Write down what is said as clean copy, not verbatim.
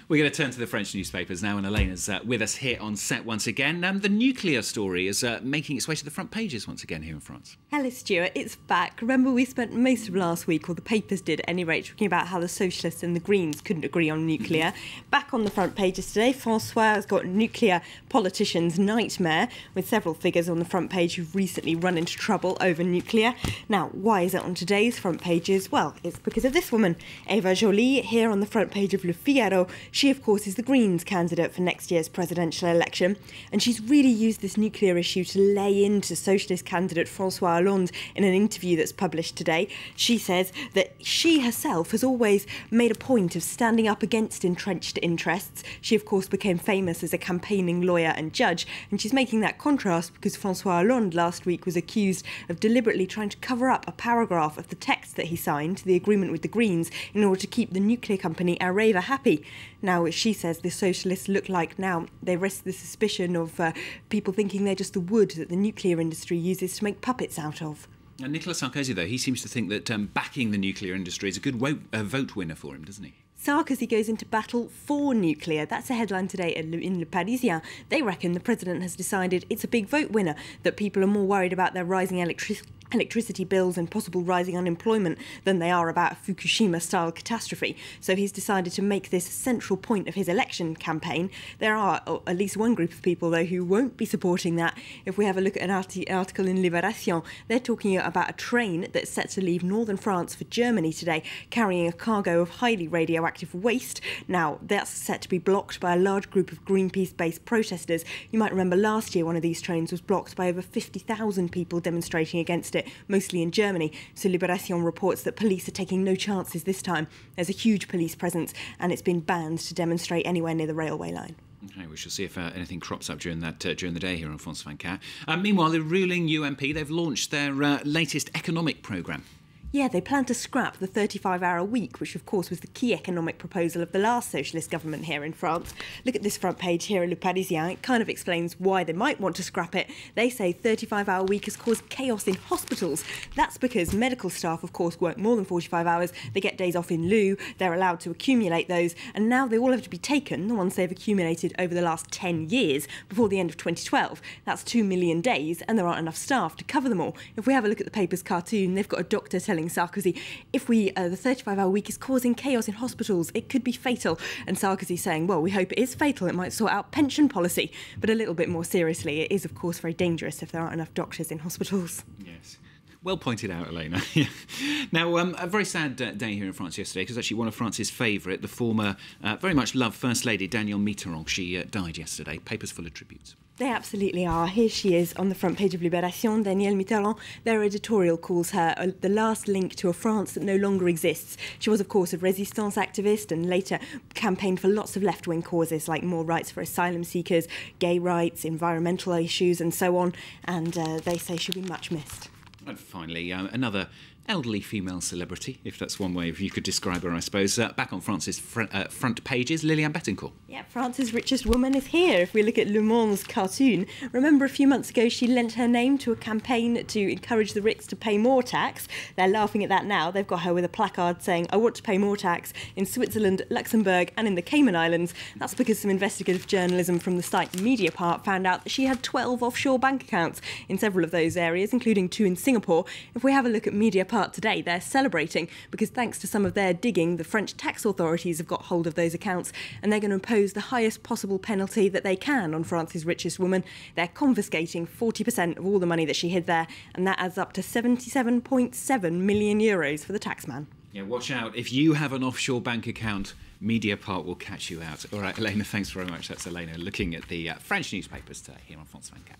We're going to turn to the French newspapers now, and Elena's with us here on set once again. The nuclear story is making its way to the front pages once again here in France. Hello, Stuart. It's back. Remember, we spent most of last week, or the papers did at any rate, talking about how the Socialists and the Greens couldn't agree on nuclear. Back on the front pages today, François has got nuclear politicians' nightmare, with several figures on the front page who've recently run into trouble over nuclear. Now, why is it on today's front pages? Well, it's because of this woman, Eva Joly, here on the front page of Le Figaro. She, of course, is the Greens' candidate for next year's presidential election, and she's really used this nuclear issue to lay into Socialist candidate François Hollande in an interview that's published today. She says that she herself has always made a point of standing up against entrenched interests. She, of course, became famous as a campaigning lawyer and judge, and she's making that contrast because François Hollande last week was accused of deliberately trying to cover up a paragraph of the text that he signed, the agreement with the Greens, in order to keep the nuclear company Areva happy. Now, she says the Socialists look like now they risk the suspicion of people thinking they're just the wood that the nuclear industry uses to make puppets out of. And Nicolas Sarkozy, though, he seems to think that backing the nuclear industry is a good vote winner for him, doesn't he? Sarkozy goes into battle for nuclear. That's a headline today in Le Parisien. They reckon the president has decided it's a big vote winner, that people are more worried about their rising electricity bills and possible rising unemployment than they are about a Fukushima-style catastrophe. So he's decided to make this a central point of his election campaign. There are at least one group of people, though, who won't be supporting that. If we have a look at an article in Libération, they're talking about a train that's set to leave northern France for Germany today, carrying a cargo of highly radioactive waste. Now, that's set to be blocked by a large group of Greenpeace-based protesters. You might remember last year one of these trains was blocked by over 50,000 people demonstrating against it, mostly in Germany. So Libération reports that police are taking no chances this time. There's a huge police presence, and it's been banned to demonstrate anywhere near the railway line. Okay, we shall see if anything crops up during the day here on France 24. Meanwhile, the ruling UMP, they've launched their latest economic programme. Yeah, they plan to scrap the 35-hour week, which of course was the key economic proposal of the last socialist government here in France. Look at this front page here in Le Parisien. It kind of explains why they might want to scrap it. They say 35-hour week has caused chaos in hospitals. That's because medical staff, of course, work more than 45 hours. They get days off in lieu. They're allowed to accumulate those. And now they all have to be taken, the ones they've accumulated over the last 10 years, before the end of 2012. That's 2 million days, and there aren't enough staff to cover them all. If we have a look at the paper's cartoon, they've got a doctor telling Sarkozy, if the 35-hour week is causing chaos in hospitals, it could be fatal. And Sarkozy saying, well, we hope it is fatal. It might sort out pension policy. But a little bit more seriously, it is, of course, very dangerous if there aren't enough doctors in hospitals. Yes. Well pointed out, Elena. Now, a very sad day here in France yesterday, because actually one of France's favourite, the former, very much loved First Lady, Danielle Mitterrand, she died yesterday. Papers full of tributes. They absolutely are. Here she is on the front page of Libération, Danielle Mitterrand. Their editorial calls her the last link to a France that no longer exists. She was, of course, a resistance activist and later campaigned for lots of left-wing causes like more rights for asylum seekers, gay rights, environmental issues and so on. And they say she'll be much missed. And finally, another elderly female celebrity, if that's one way you could describe her, I suppose. Back on France's front pages, Liliane Bettencourt. Yeah, France's richest woman is here. If we look at Le Monde's cartoon, remember a few months ago she lent her name to a campaign to encourage the rich to pay more tax. They're laughing at that now. They've got her with a placard saying, I want to pay more tax in Switzerland, Luxembourg and in the Cayman Islands. That's because some investigative journalism from the site Mediapart found out that she had 12 offshore bank accounts in several of those areas, including 2 in Singapore. If we have a look at Mediapart today, they're celebrating because thanks to some of their digging, the French tax authorities have got hold of those accounts and they're going to impose the highest possible penalty that they can on France's richest woman. They're confiscating 40% of all the money that she hid there, and that adds up to 77.7 million euros for the taxman. Yeah, watch out. If you have an offshore bank account, Mediapart will catch you out. All right, Elena, thanks very much. That's Elena looking at the French newspapers today here on France 24.